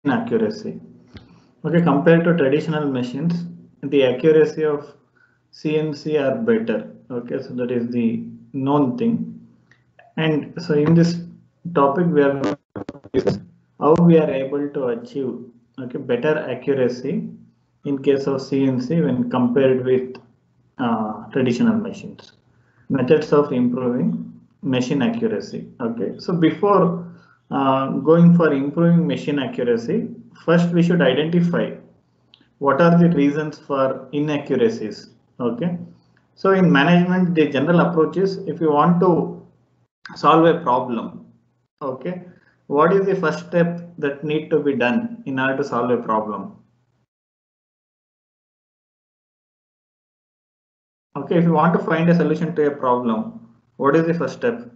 accuracy. Okay, compared to traditional machines, the accuracy of CNC are better. Okay, so that is the known thing. And so in this topic, we are going to discuss how we are able to achieve better accuracy in case of CNC when compared with traditional machines. Methods of improving machine accuracy. Okay, so before going for improving machine accuracy, first we should identify what are the reasons for inaccuracies. Okay, so in management, the general approach is if you want to solve a problem, okay, what is the first step that need to be done in order to solve a problem? Okay, if you want to find a solution to a problem, what is the first step?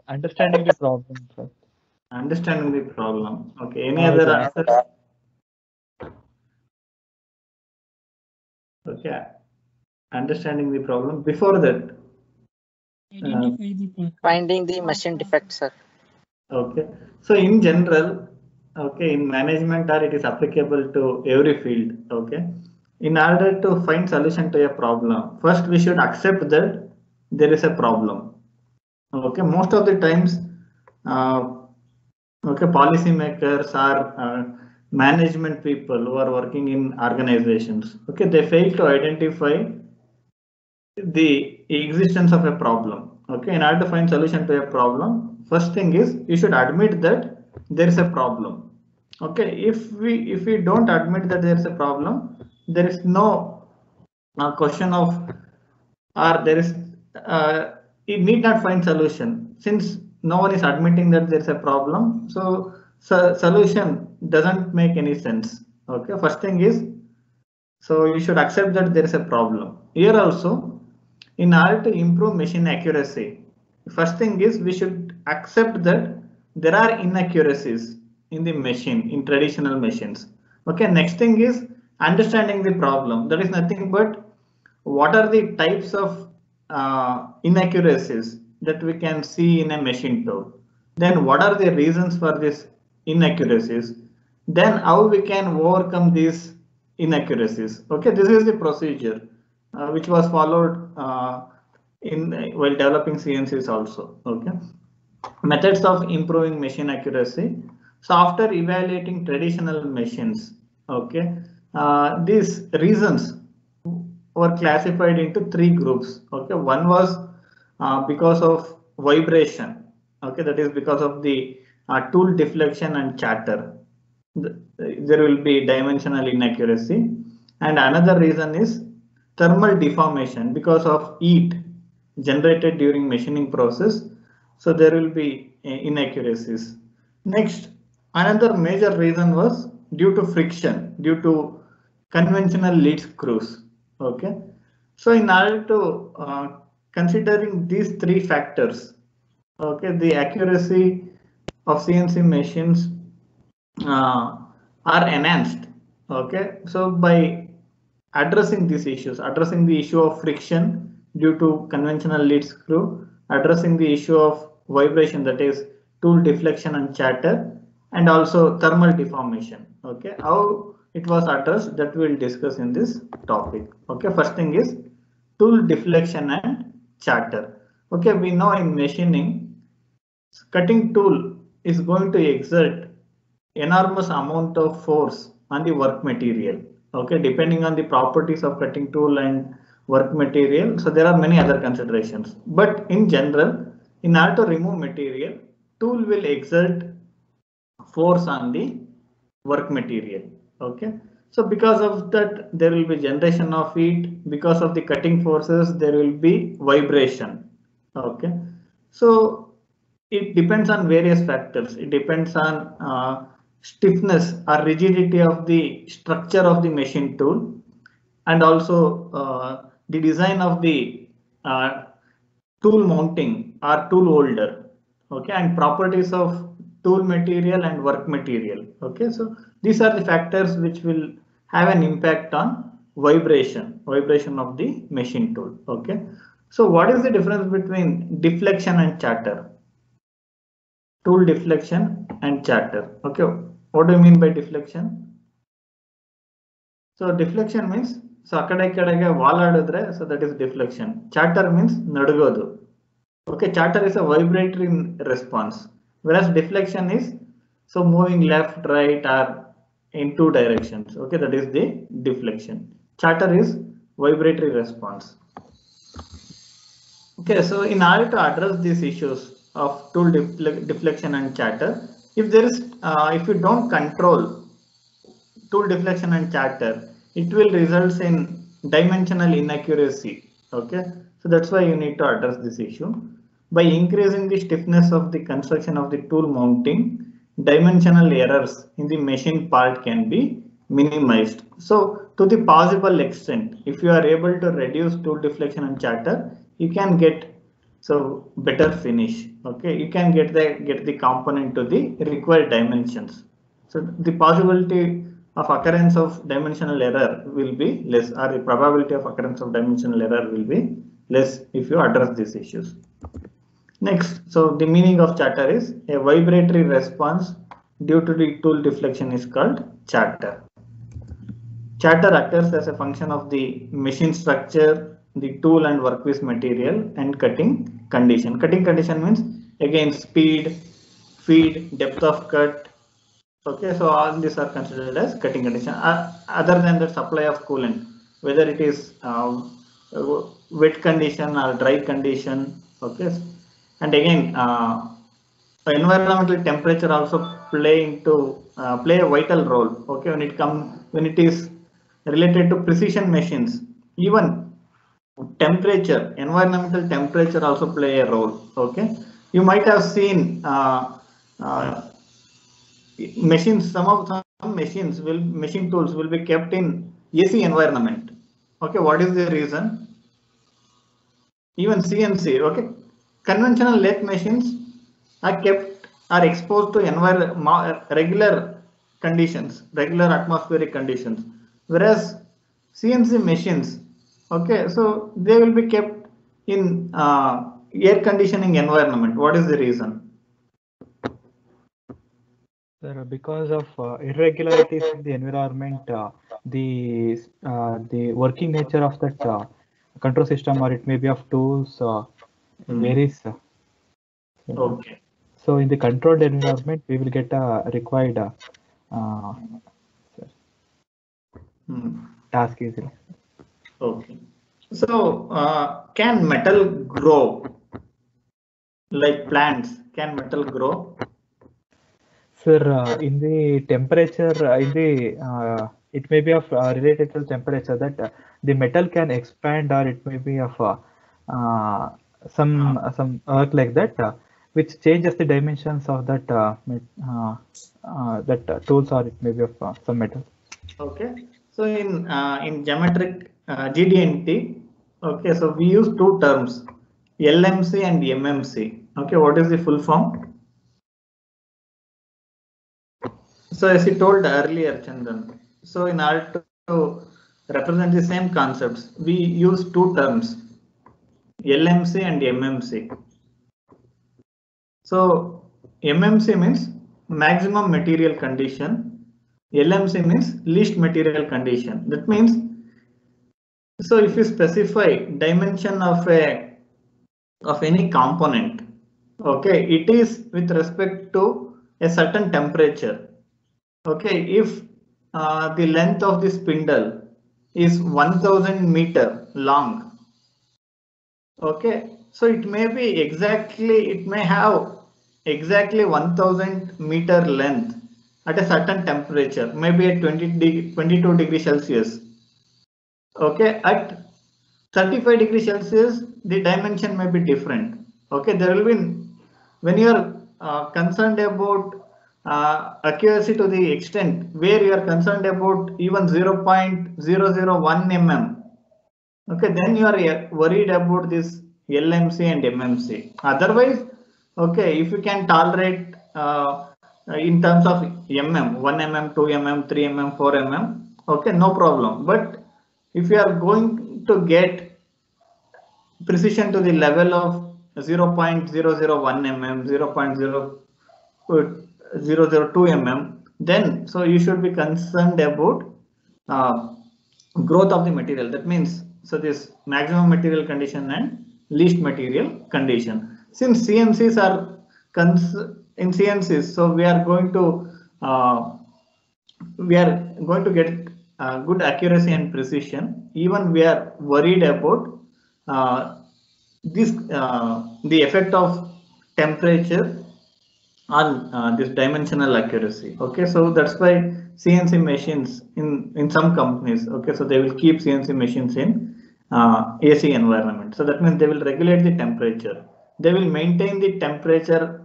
Understanding the problem, sir. Understanding the problem. Okay, any other answer? Okay, understanding the problem. Before that, finding the machine defect, sir. Okay, so in general, okay, in management or it is applicable to every field. Okay, in order to find solution to a problem, first we should accept that there is a problem. Okay, most of the times, okay, policymakers or management people who are working in organizations, okay, they fail to identify the existence of a problem. Okay, in order to find solution to a problem, first thing is you should admit that there is a problem. Okay, if we don't admit that there is a problem, there is no question of, or there is it need not find solution, since no one is admitting that there is a problem. So solution doesn't make any sense. Okay, first thing is, so you should accept that there is a problem. Here also, in order to improve machine accuracy, first thing is we should accept that there are inaccuracies in the machine, in traditional machines. Okay, next thing is understanding the problem. That is nothing but what are the types of inaccuracies that we can see in a machine tool. Then what are the reasons for these inaccuracies? Then how we can overcome these inaccuracies. Okay, this is the procedure which was followed in while developing CNCs also. Okay, methods of improving machine accuracy. So after evaluating traditional machines, okay, these reasons were classified into three groups. Okay, one was because of vibration. Okay, that is because of the tool deflection and chatter. There will be dimensional inaccuracy, and another reason is thermal deformation because of heat generated during machining process. So there will be inaccuracies. Next, another major reason was due to friction, due to conventional lead screws. Okay, so in order to considering these three factors, okay, the accuracy of CNC machines are enhanced. Okay, so by addressing these issues, addressing the issue of friction due to conventional lead screw, addressing the issue of vibration, that is tool deflection and chatter, and also thermal deformation. Okay, how it was addressed, that we will discuss in this topic. Okay, first thing is tool deflection and chatter. Okay, we know in machining, cutting tool is going to exert enormous amount of force on the work material. Okay, depending on the properties of cutting tool and work material, so there are many other considerations, but in general, in order to remove material, tool will exert force on the work material. Okay, so because of that, there will be generation of heat. Because of the cutting forces, there will be vibration. Okay, so it depends on various factors. It depends on stiffness or rigidity of the structure of the machine tool, and also the design of the tool mounting or tool holder. Okay, and properties of tool material and work material. Okay, so these are the factors which will have an impact on vibration of the machine tool. Okay, so what is the difference between deflection and chatter? Tool deflection and chatter. Okay, what do you mean by deflection? So deflection means so so that is deflection. Chatter means nadagodu. Okay, chatter is a vibratory response, whereas deflection is so moving left, right, or in two directions. Okay, that is the deflection. Chatter is vibratory response. Okay, so in order to address these issues of tool deflection and chatter, if you don't control tool deflection and chatter, it will result in dimensional inaccuracy. Okay, so that's why you need to address this issue. By increasing the stiffness of the construction of the tool mounting, dimensional errors in the machine part can be minimized. So to the possible extent, if you are able to reduce tool deflection and chatter, you can get so better finish. Okay, you can get the component to the required dimensions. So the possibility of occurrence of dimensional error will be less, or the probability of occurrence of dimensional error will be less if you address these issues. Next, so the meaning of chatter is a vibratory response due to the tool deflection is called chatter. Chatter occurs as a function of the machine structure, the tool and workpiece material, and cutting condition. Cutting condition means again speed, feed, depth of cut. Okay, so all these are considered as cutting condition. Other than the supply of coolant, whether it is wet condition or dry condition. Okay, and again environmental temperature also play a vital role. Okay, when it is related to precision machines, even temperature, environmental temperature also play a role. Okay, you might have seen machines, some machine tools will be kept in AC environment. Okay, what is the reason? Even CNC, okay, conventional lathe machines are exposed to regular conditions, regular atmospheric conditions, whereas CNC machines, okay, so they will be kept in air conditioning environment. What is the reason? Sir, because of irregularities in the environment, the working nature of that control system, or it may be of tools, varies. Okay. So in the controlled environment, we will get a required task easily. Okay. So can metal grow like plants? Can metal grow? Sir, in the temperature, it may be of related to temperature that the metal can expand, or it may be of some earth like that, which changes the dimensions of that tools, or it may be of some metal. Okay. So in geometric GD&T, okay, so we use two terms, LMC and MMC. Okay, what is the full form? So as you told earlier, Chandan, so in order to represent the same concepts, we use two terms, LMC and MMC. So MMC means maximum material condition, LMC means least material condition. That means, so if you specify dimension of any component, okay, it is with respect to a certain temperature. Okay, if the length of the spindle is 1000 meter long, okay, so it may have exactly 1000 meter length at a certain temperature, maybe at 22 degrees Celsius. Okay, at 35 degrees Celsius, the dimension may be different. Okay, there will be, when you are concerned about accuracy to the extent where you are concerned about even 0.001 mm, okay, then you are worried about this LMC and MMC. Otherwise, okay, if you can tolerate in terms of mm, 1 mm, 2 mm, 3 mm, 4 mm, okay, no problem. But if you are going to get precision to the level of 0.001 mm, 0.002 mm, then so you should be concerned about growth of the material. That means so this maximum material condition and least material condition. Since CNCs are in CNCs, so we are going to get good accuracy and precision. Even we are worried about the effect of temperature on this dimensional accuracy. Okay, so that's why CNC machines in some companies, okay, so they will keep CNC machines in AC environment. So that means they will regulate the temperature. They will maintain the temperature.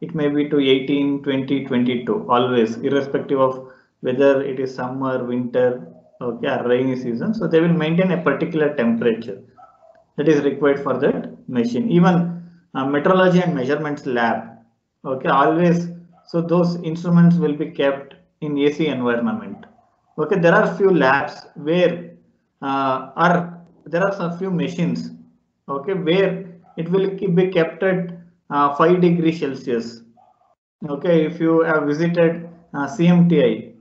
It may be to 18, 20, 22 always, irrespective of whether it is summer, winter, okay, or rainy season. So they will maintain a particular temperature that is required for that machine. Even metrology and measurements lab, okay, always, so those instruments will be kept in AC environment. Okay, there are few labs where there are some few machines, okay, where it will be kept at 5 degrees Celsius. Okay, if you have visited CMTI,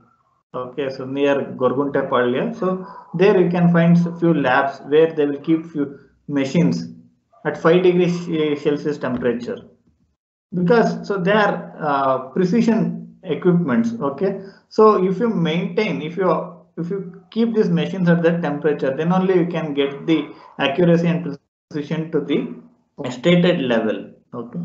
okay, so near Gorguntepalle, so there you can find few labs where they will keep few machines at 5 degrees Celsius temperature, because so they are precision equipments. Okay, so if you maintain, if you keep these machines at that temperature, then only you can get the accuracy and precision to the stated level. Okay.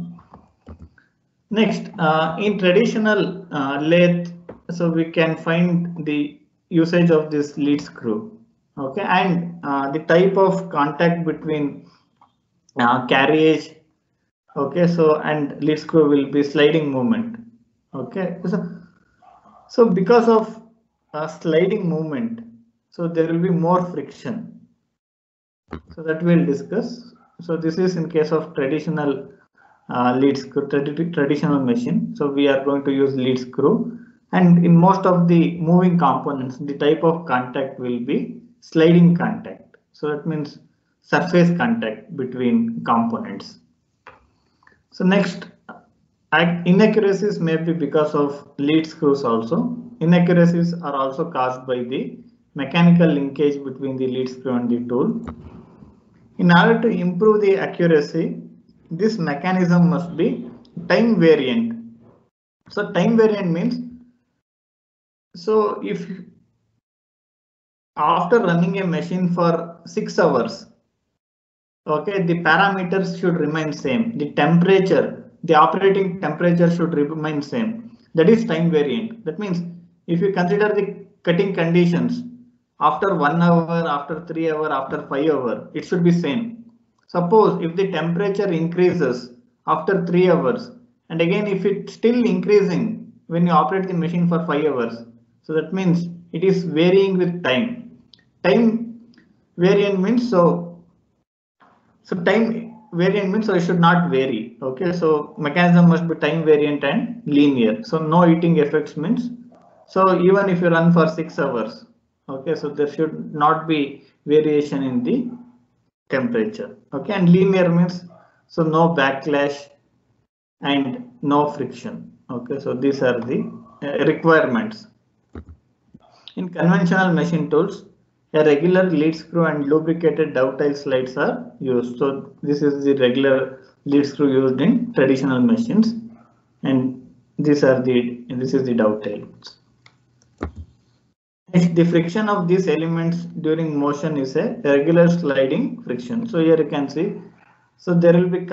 Next, in traditional lathe, so we can find the usage of this lead screw. Okay, and the type of contact between carriage. Okay, so and lead screw will be sliding movement. Okay, so because of sliding movement, so there will be more friction. So that we'll discuss. So this is in case of traditional lead screw, traditional machine. So we are going to use lead screw, and in most of the moving components, the type of contact will be sliding contact. So that means surface contact between components. So next, inaccuracies may be because of lead screws also. Inaccuracies are also caused by the mechanical linkage between the lead screw and the tool. In order to improve the accuracy, this mechanism must be time variant. So time variant means, so if after running a machine for 6 hours, okay, the parameters should remain same. The temperature, the operating temperature should remain same. That is time variant. That means if you consider the cutting conditions after 1 hour, after 3 hours, after 5 hours, it should be same. Suppose if the temperature increases after 3 hours, and again if it's still increasing when you operate the machine for 5 hours, so that means it is varying with time. Time variant means so time variant means so it should not vary. Okay, so mechanism must be time variant and linear. So no heating effects means, so even if you run for 6 hours, okay, so there should not be variation in the temperature. Okay, and linear means so no backlash and no friction. Okay, so these are the requirements. In conventional machine tools, a regular lead screw and lubricated dovetail slides are used. So this is the regular lead screw used in traditional machines, and this is the dovetail. Next, the friction of these elements during motion is a regular sliding friction. So here you can see, so there will be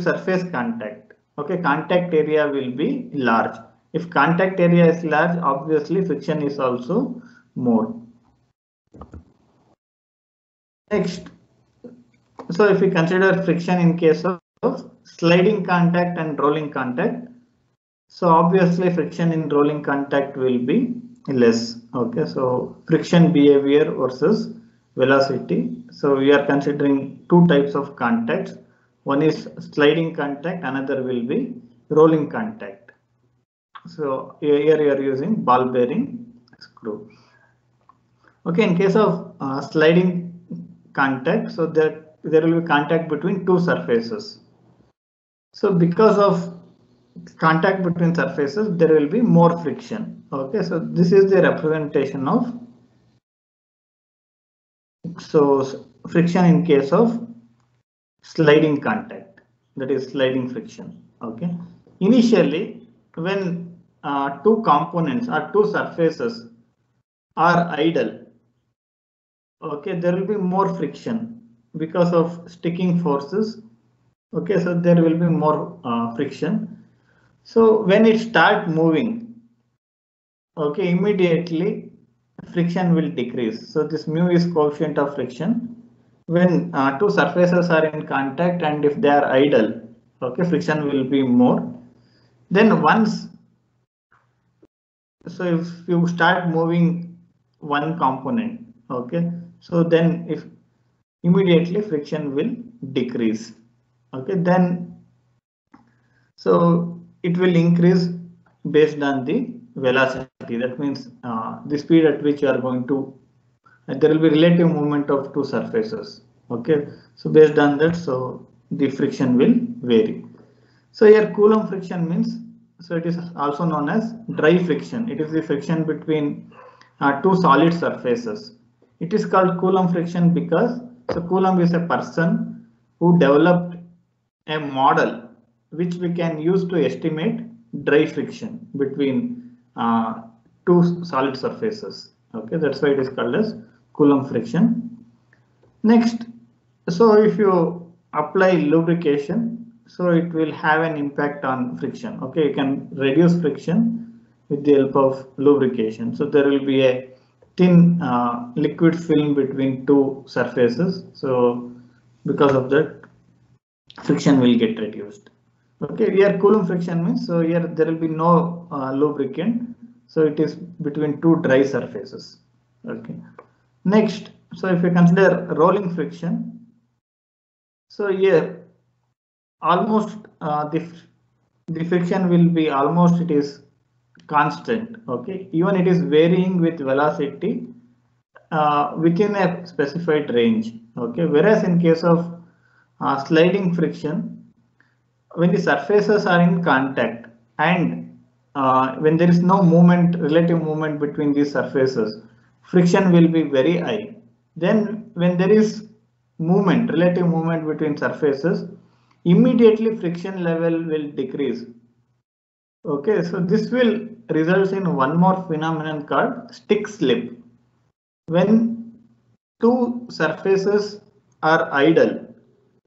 surface contact. Okay, contact area will be large. If contact area is large, obviously friction is also more. Next, so if we consider friction in case of sliding contact and rolling contact, so obviously friction in rolling contact will be less. Okay, so friction behavior versus velocity. So we are considering two types of contacts. One is sliding contact, another will be rolling contact. So here you are using ball bearing screw. Okay, in case of sliding contact, so there will be contact between two surfaces. So because of contact between surfaces, there will be more friction. Okay, so this is the representation of friction in case of sliding contact, that is sliding friction. Okay, initially when two components or two surfaces are idle, okay, there will be more friction because of sticking forces. Okay, so there will be more friction. So when it start moving, okay, immediately friction will decrease. So this mu is coefficient of friction. When two surfaces are in contact and if they are idle, okay, friction will be more. Then once, so if you start moving one component, okay, so then if immediately friction will decrease. Okay, then so it will increase based on the velocity. That means the speed at which you are going to, there will be relative movement of two surfaces. Okay, so based on that, so the friction will vary. So here Coulomb friction means, so it is also known as dry friction. It is the friction between two solid surfaces. It is called Coulomb friction because so Coulomb is a person who developed a model which we can use to estimate dry friction between two solid surfaces. Okay, that's why it is called as Coulomb friction. Next, so if you apply lubrication, so it will have an impact on friction. Okay, you can reduce friction with the help of lubrication. So there will be a thin liquid film between two surfaces. So because of that, friction will get reduced. Okay, here Coulomb friction means, so here there will be no lubricant, so it is between two dry surfaces. Okay, next, so if you consider rolling friction, so here almost the friction will be almost, it is constant. Okay, even it is varying with velocity within a specified range. Okay, whereas in case of sliding friction, when the surfaces are in contact and when there is no movement, relative movement between these surfaces, friction will be very high. Then when there is movement, relative movement between surfaces, immediately friction level will decrease. Okay, so this will result in one more phenomenon called stick slip. When two surfaces are idle,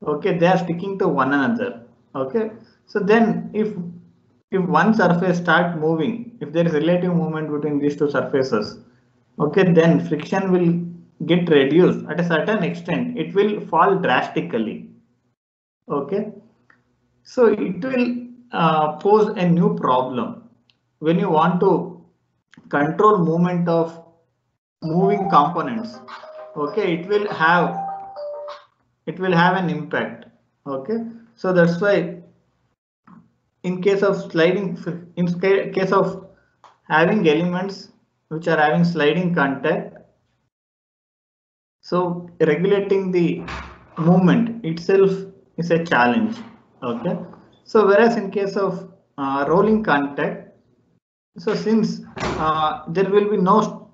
okay, they are sticking to one another. Okay, so then if one surface start moving, if there is relative movement between these two surfaces, okay, then friction will get reduced at a certain extent. It will fall drastically. Okay, so it will pose a new problem when you want to control movement of moving components. Okay, it will have an impact. Okay, so that's why in case of sliding, in case of having elements which are having sliding contact, so regulating the movement itself is a challenge. Okay, so whereas in case of rolling contact, so since there will be no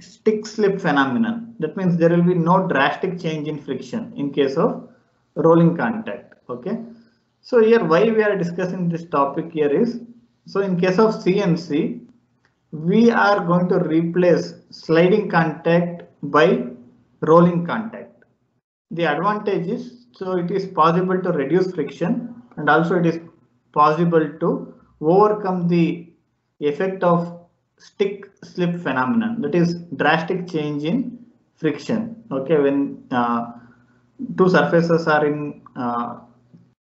stick slip phenomenon, that means there will be no drastic change in friction in case of rolling contact. Okay, so here why we are discussing this topic here is, so in case of CNC, we are going to replace sliding contact by rolling contact. The advantage is, so it is possible to reduce friction and also it is possible to overcome the effect of stick slip phenomenon, that is drastic change in friction. Okay, when two surfaces are in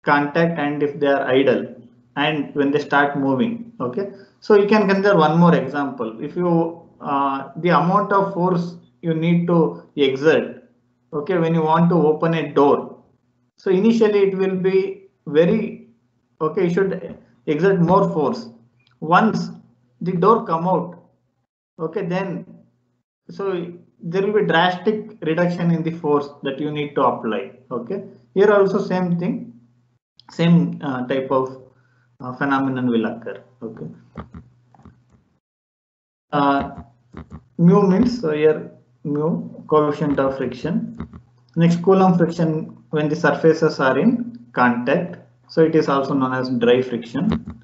contact and if they are idle and when they start moving. Okay, so you can consider one more example. If you the amount of force you need to exert, okay, when you want to open a door, so initially it will be very, okay, you should exert more force. Once the door come out, okay, then So there will be drastic reduction in the force that you need to apply. Okay, here also same thing, same type of phenomenon will occur. Okay, mu means, so here mu coefficient of friction. Next, Coulomb friction when the surfaces are in contact, so it is also known as dry friction.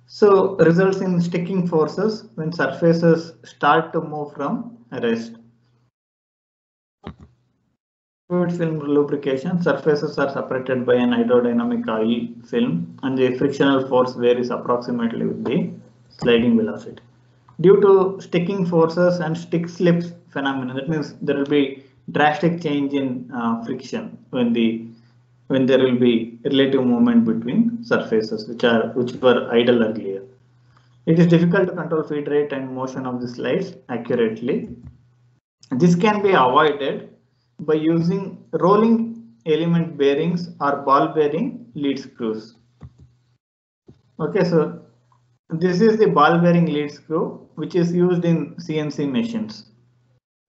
So results in sticking forces when surfaces start to move from rest. Fluid film lubrication, surfaces are separated by an hydrodynamic oil film and the frictional force varies approximately with the sliding velocity. Due to sticking forces and stick slips phenomenon, that means there will be drastic change in friction when there will be relative movement between surfaces which were idle earlier. It is difficult to control feed rate and motion of the slides accurately. This can be avoided by using rolling element bearings or ball bearing lead screws. Okay, so this is the ball bearing lead screw which is used in CNC machines.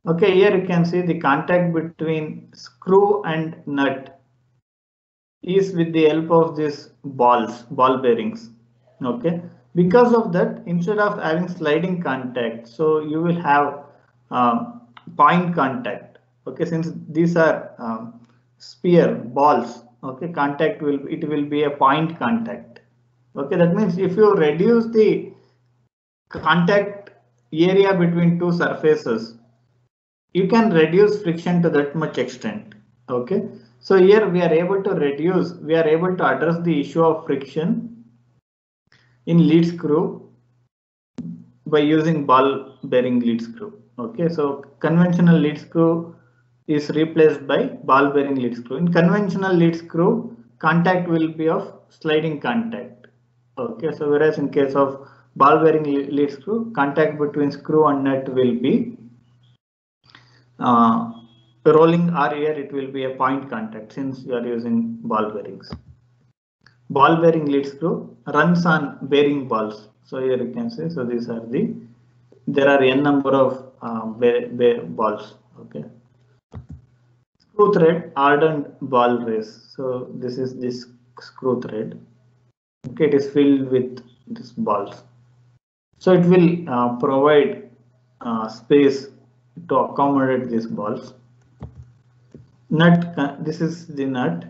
Okay, here you can see the contact between screw and nut is with the help of these ball bearings. Okay, because of that, instead of having sliding contact, so you will have point contact. Okay, since these are sphere balls, okay, it will be a point contact. Okay, that means if you reduce the contact area between two surfaces, you can reduce friction to that much extent. Okay, so here we are able to address the issue of friction in lead screw by using ball bearing lead screw. Okay, so conventional lead screw is replaced by ball bearing lead screw. In conventional lead screw, contact will be of sliding contact. Okay, so whereas in case of ball bearing lead screw, contact between screw and nut will be rolling, or here it will be a point contact since you are using ball bearings. Ball bearing lead screw runs on bearing balls. So here you can see, so these are there are n number of balls. Okay. Screw thread hardened ball race. So this is this screw thread. Okay, it is filled with these balls. So it will provide space to accommodate these balls. Nut, this is the nut.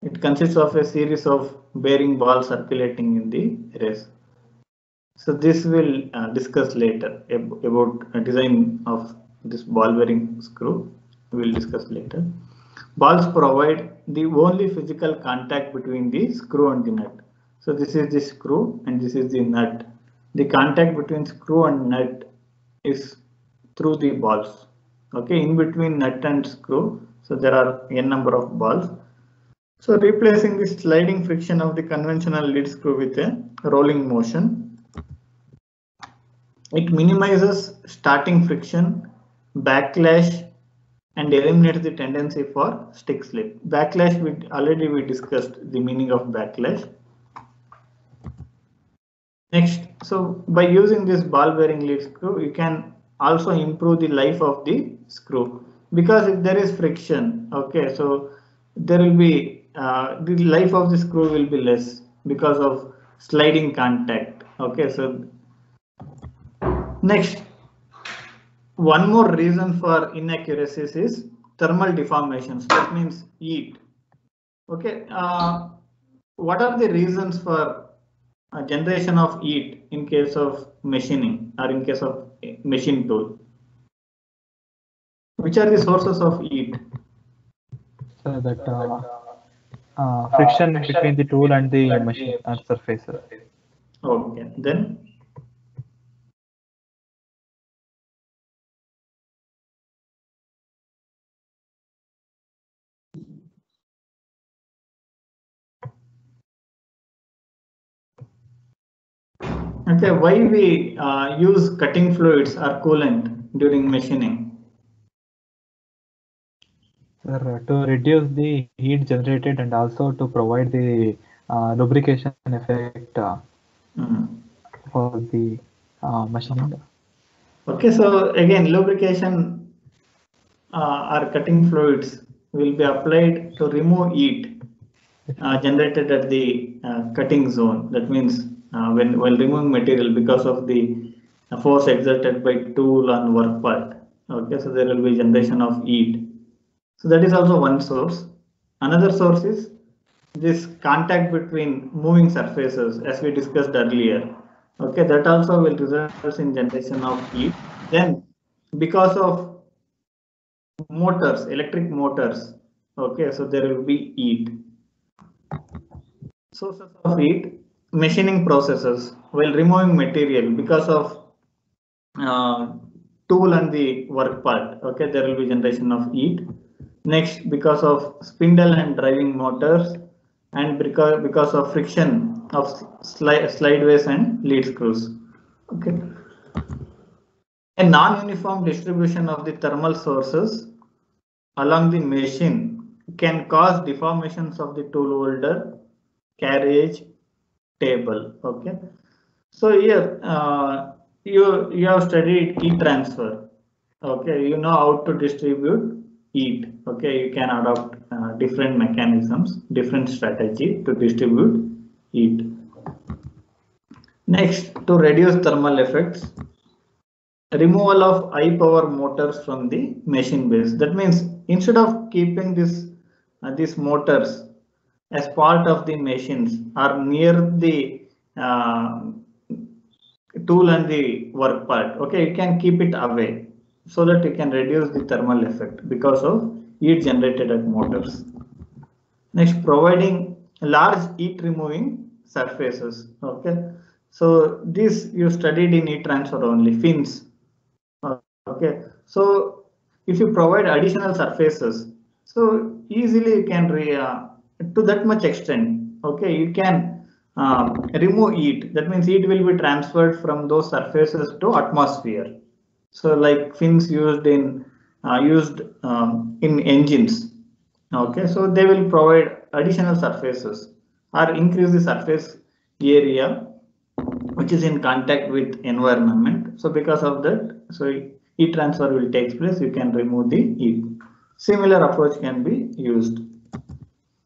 It consists of a series of bearing balls circulating in the race. So this will discuss later about design of this ball bearing screw. We will discuss later. Balls provide the only physical contact between the screw and the nut. So this is the screw and this is the nut. The contact between screw and nut is through the balls. Okay, in between nut and screw, so there are n number of balls. So replacing the sliding friction of the conventional lead screw with a rolling motion, it minimizes starting friction, backlash, and eliminates the tendency for stick slip. Backlash, we discussed the meaning of backlash. Next, so by using this ball bearing lead screw, you can also improve the life of the screw, because if there is friction, okay, so there will be the life of the screw will be less because of sliding contact. Okay, so next, one more reason for inaccuracies is thermal deformations. That means heat. Okay, what are the reasons for generation of heat in case of machining or in case of machine tool? Which are the sources of heat? So that friction between the tool and the machine and surfaces. Okay, then okay, why we use cutting fluids or coolant during machining? Sir, to reduce the heat generated and also to provide the lubrication effect for the machining. Okay, so again, lubrication or cutting fluids will be applied to remove heat generated at the cutting zone. That means when while removing material because of the force exerted by tool on work part. Okay, so there will be generation of heat. So that is also one source. Another source is this contact between moving surfaces, as we discussed earlier. Okay, that also will result in generation of heat. Then, because of motors, electric motors, okay, so there will be heat. Sources of heat, machining processes while removing material because of uh, tool and the work part. Okay, there will be generation of heat. Next, because of spindle and driving motors, and because of friction of slideways and lead screws. Okay, a non-uniform distribution of the thermal sources along the machine can cause deformations of the tool holder, carriage, table. Okay, so here you have studied heat transfer. Okay, you know how to distribute heat. Okay, you can adopt different mechanisms, different strategy to distribute heat. Next, to reduce thermal effects, removal of high power motors from the machine base. That means instead of keeping these motors as part of the machines or near the uh, tool and the work part, okay, you can keep it away so that you can reduce the thermal effect because of heat generated at motors. Next, providing large heat removing surfaces. Okay, so this you studied in heat transfer only, fins. Okay, so if you provide additional surfaces, so easily you can to that much extent. Okay, you can remove heat. That means heat will be transferred from those surfaces to atmosphere. So like fins used in engines. Okay, so they will provide additional surfaces or increase the surface area which is in contact with environment. So because of that, so heat transfer will take place. You can remove the heat. Similar approach can be used.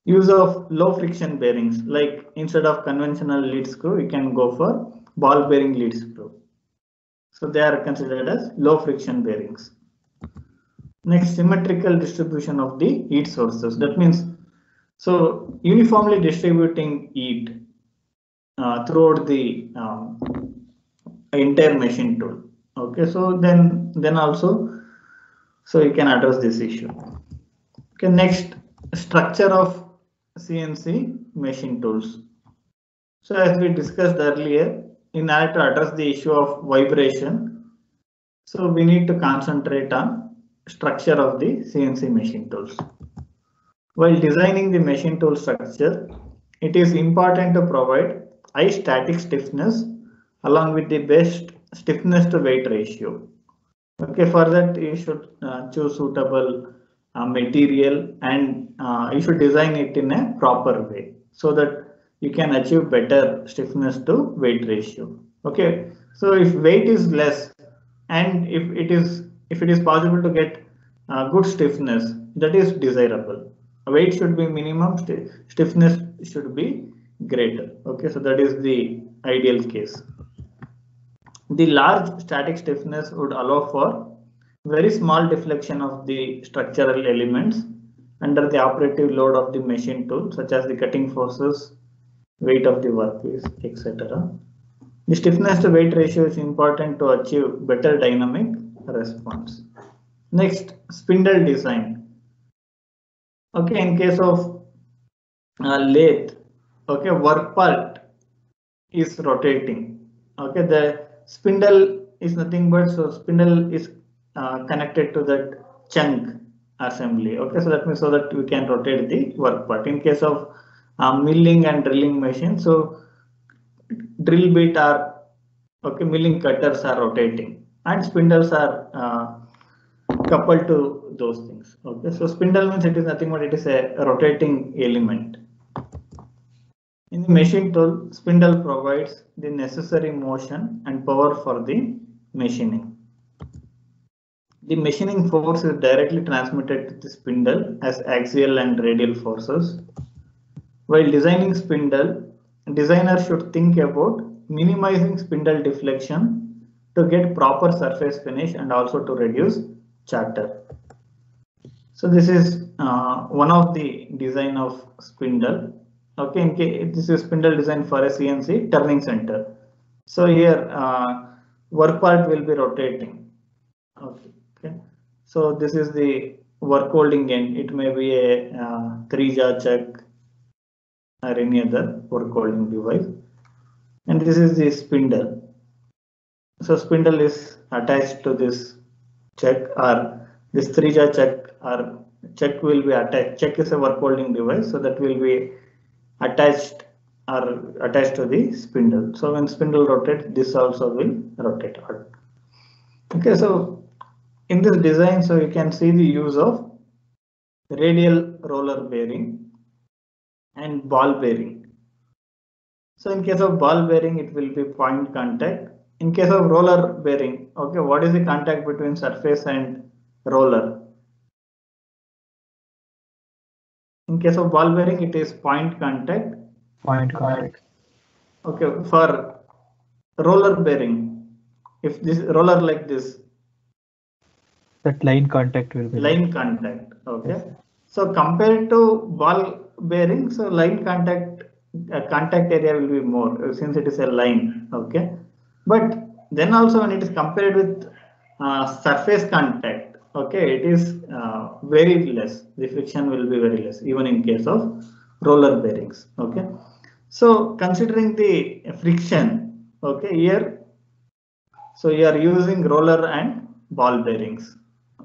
Use of low friction bearings, like instead of conventional lead screw, you can go for ball bearing lead screw. So they are considered as low friction bearings. Next, symmetrical distribution of the heat sources. That means, so uniformly distributing heat throughout the entire machine tool. Okay, so then also, so you can address this issue. Okay, next, structure of CNC machine tools. So as we discussed earlier, in order to address the issue of vibration, so we need to concentrate on structure of the CNC machine tools. While designing the machine tool structure, it is important to provide high static stiffness along with the best stiffness to weight ratio. Okay, for that you should choose suitable material, and you should design it in a proper way so that you can achieve better stiffness to weight ratio. Okay, so if weight is less and if it is possible to get good stiffness, that is desirable. Weight should be minimum, stiffness should be greater. Okay, so that is the ideal case. The large static stiffness would allow for very small deflection of the structural elements under the operative load of the machine tool, such as the cutting forces, weight of the workpiece, etc. The stiffness to weight ratio is important to achieve better dynamic response. Next, spindle design. Okay, in case of lathe, okay, work part is rotating. Okay, the spindle is nothing but, so spindle is connected to that chunk assembly. Okay, so that means so that we can rotate the work part. In case of milling and drilling machine, so drill bit are okay, milling cutters are rotating and spindles are coupled to those things. Okay, so spindle means it is nothing but it is a rotating element. In the machine tool, spindle provides the necessary motion and power for the machining. the machining force is directly transmitted to the spindle as axial and radial forces. While designing spindle, designer should think about minimizing spindle deflection to get proper surface finish and also to reduce chatter. So this is one of the design of spindle. Okay, this is spindle design for a CNC turning center. So here work part will be rotating. Okay. So this is the work holding end. It may be a 3-jaw chuck or any other work holding device. And this is the spindle. So spindle is attached to this chuck, or this 3-jaw chuck, or chuck will be attached. Chuck is a work holding device, so that will be attached to the spindle. So when spindle rotates, this also will rotate. Okay, so in this design, so you can see the use of radial roller bearing and ball bearing. So in case of ball bearing, it will be point contact. In case of roller bearing, okay, what is the contact between surface and roller? In case of ball bearing, it is point contact. Point contact. Okay, for roller bearing, if this roller like this, that line contact will be line contact. Okay, yes. So compared to ball bearing, so line contact area will be more since it is a line. Okay, but then also when it is compared with surface contact, okay, it is very less. The friction will be very less even in case of roller bearings. Okay, so considering the friction, okay, here, so you are using roller and ball bearings.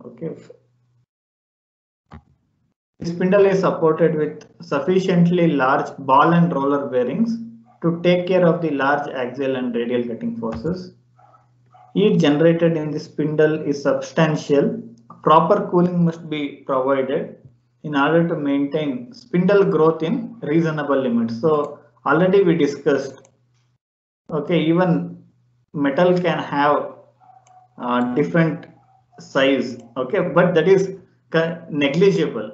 Okay. The spindle is supported with sufficiently large ball and roller bearings to take care of the large axial and radial cutting forces. Heat generated in the spindle is substantial. Proper cooling must be provided in order to maintain spindle growth in reasonable limits. So already we discussed, okay, even metal can have different size, okay, but that is negligible.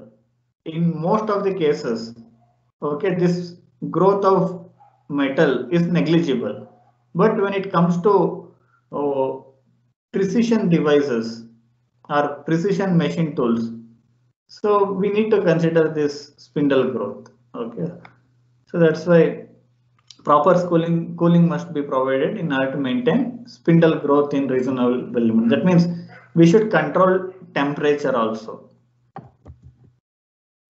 In most of the cases, okay, this growth of metal is negligible, but when it comes to precision devices or precision machine tools, so we need to consider this spindle growth. Okay, so that's why proper cooling must be provided in order to maintain spindle growth in reasonable limit. That means we should control temperature also.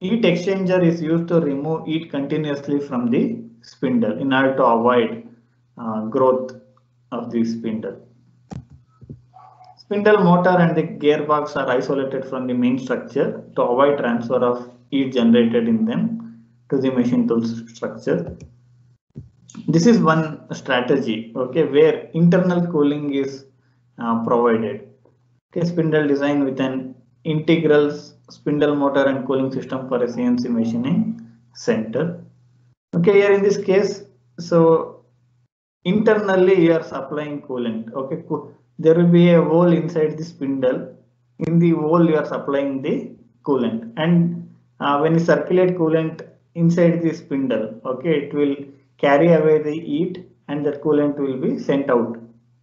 Heat exchanger is used to remove heat continuously from the spindle in order to avoid growth of the spindle. Spindle motor and the gearbox are isolated from the main structure to avoid transfer of heat generated in them to the machine tool structure. This is one strategy, okay, where internal cooling is provided. Okay, spindle design with an integral spindle motor and cooling system for a CNC machining center. Okay, here in this case, so internally you are supplying coolant. Okay, there will be a hole inside the spindle. In the hole you are supplying the coolant, and when you circulate coolant inside the spindle, okay, it will carry away the heat and that coolant will be sent out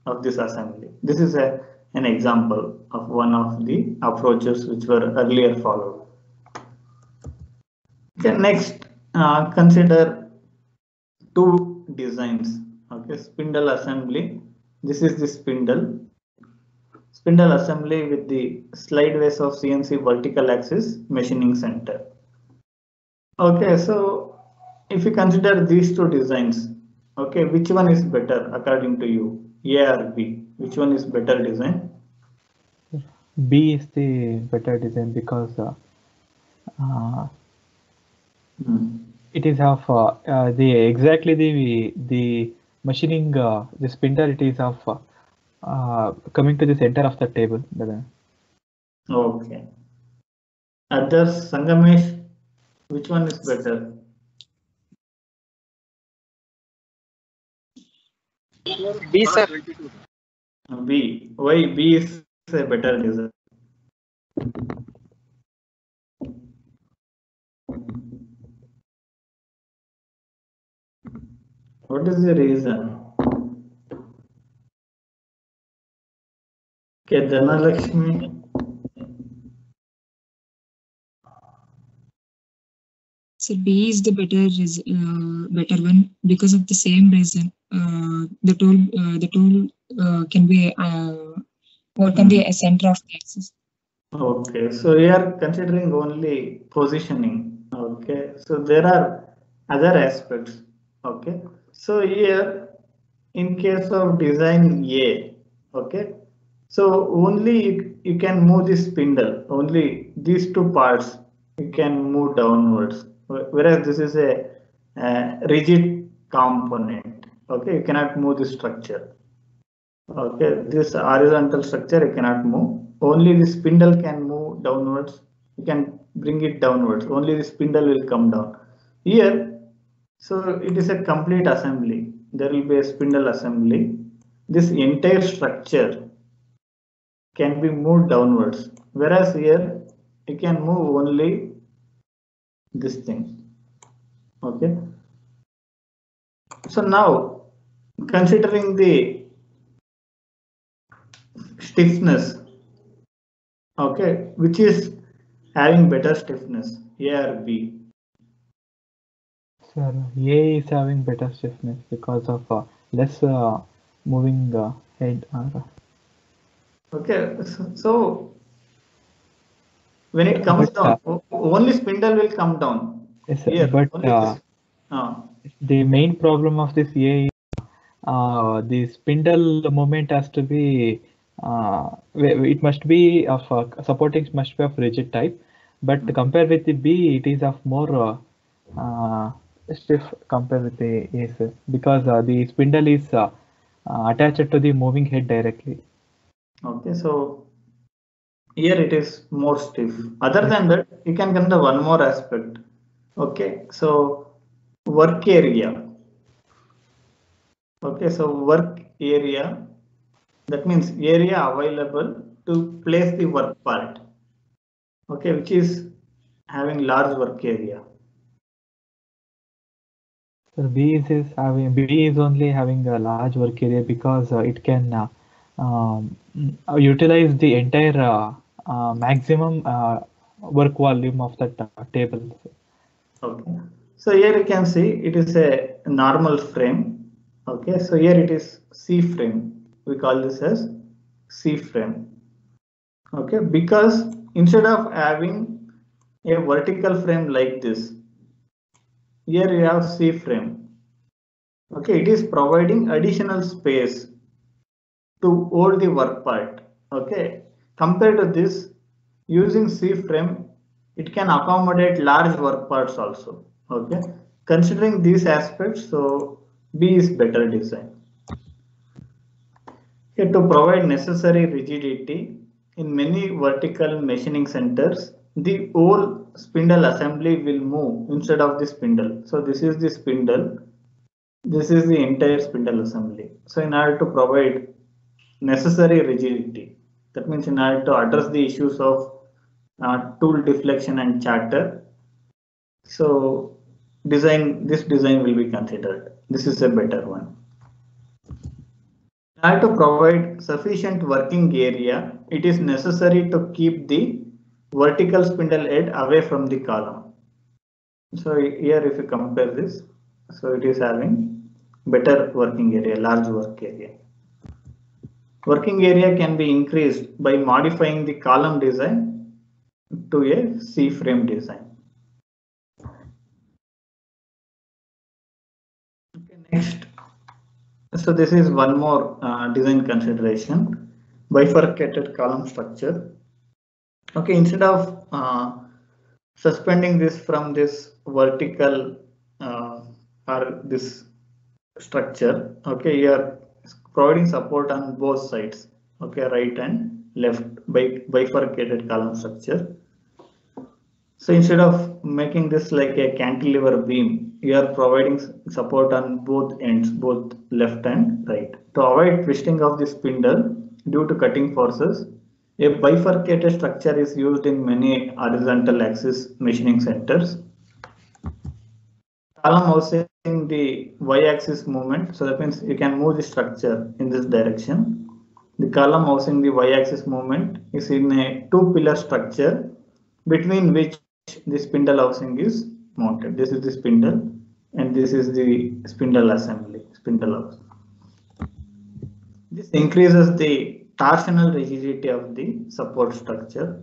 of this assembly. This is an example of one of the approaches which were earlier followed. Okay, next consider two designs. Okay, spindle assembly. This is the spindle assembly with the slideways of CNC vertical axis machining center. Okay, so if you consider these two designs, okay, which one is better according to you, A or B? Which one is better design? B is the better design because it is of the machining the spindle. It is of coming to the center of the table. Okay. Others, Sangamesh, which one is better? B, sir. B. Why B is a better design? What is the reason? Okay, Dhanalakshmi. So B is the better one because of the same reason. The tool can be or can be a center of the axis. Okay, so we are considering only positioning. Okay, so there are other aspects. Okay, so here in case of design A, okay, so only you can move this spindle, only these two parts you can move downwards, whereas this is a rigid component. Okay, you cannot move the structure. Okay, this horizontal structure you cannot move. Only the spindle can move downwards. You can bring it downwards. Only the spindle will come down. Here, so it is a complete assembly. There will be a spindle assembly. This entire structure can be moved downwards. Whereas here, you can move only this thing. Okay. So now, considering the stiffness, okay, which is having better stiffness, A or B? Sir, A is having better stiffness because of less moving head. Okay, so when it comes But, down, only spindle will come down. yes, Here, but only this. the main problem of this A is the spindle movement has to be it must be of supportings must be of rigid type, but compared with the B, it is of more stiff compared with the A, sir, because the spindle is attached to the moving head directly. Okay, so here it is more stiff. Other than that, you can consider one more aspect. Okay, so work area. Okay, so work area, that means area available to place the work part. Okay, which is having large work area. So B is only having a large work area because it can utilize the entire maximum work volume of that table. Okay, so here you can see it is a normal frame. Okay, so here it is C frame. We call this as C frame. Okay, because instead of having a vertical frame like this, here you have C frame. Okay, it is providing additional space to hold the work part. Okay, compared to this, using C frame, it can accommodate large work parts also. Okay, considering these aspects, so B is better design. Okay, to provide necessary rigidity in many vertical machining centers, the whole spindle assembly will move instead of the spindle. So this is the spindle. This is the entire spindle assembly. So in order to provide necessary rigidity, that means in order to address the issues of tool deflection and chatter, so this design will be considered. This is a better one. In order to provide sufficient working area, it is necessary to keep the vertical spindle head away from the column. So here if you compare this, so it is having better working area, large work area. Working area can be increased by modifying the column design to a C-frame design. Okay, next. So this is one more design consideration, bifurcated column structure. Okay, instead of suspending this from this vertical or this structure, okay, you are providing support on both sides, okay, right and left by bifurcated column structure. So instead of making this like a cantilever beam, you are providing support on both ends, both left and right. To avoid twisting of the spindle due to cutting forces, A bifurcated structure is used in many horizontal axis machining centers. Column housing the y-axis movement, so that means you can move the structure in this direction. The column housing the y-axis movement is in a two-pillar structure between which the spindle housing is mounted. This is the spindle and this is the spindle assembly, spindle house. This increases the torsional rigidity of the support structure.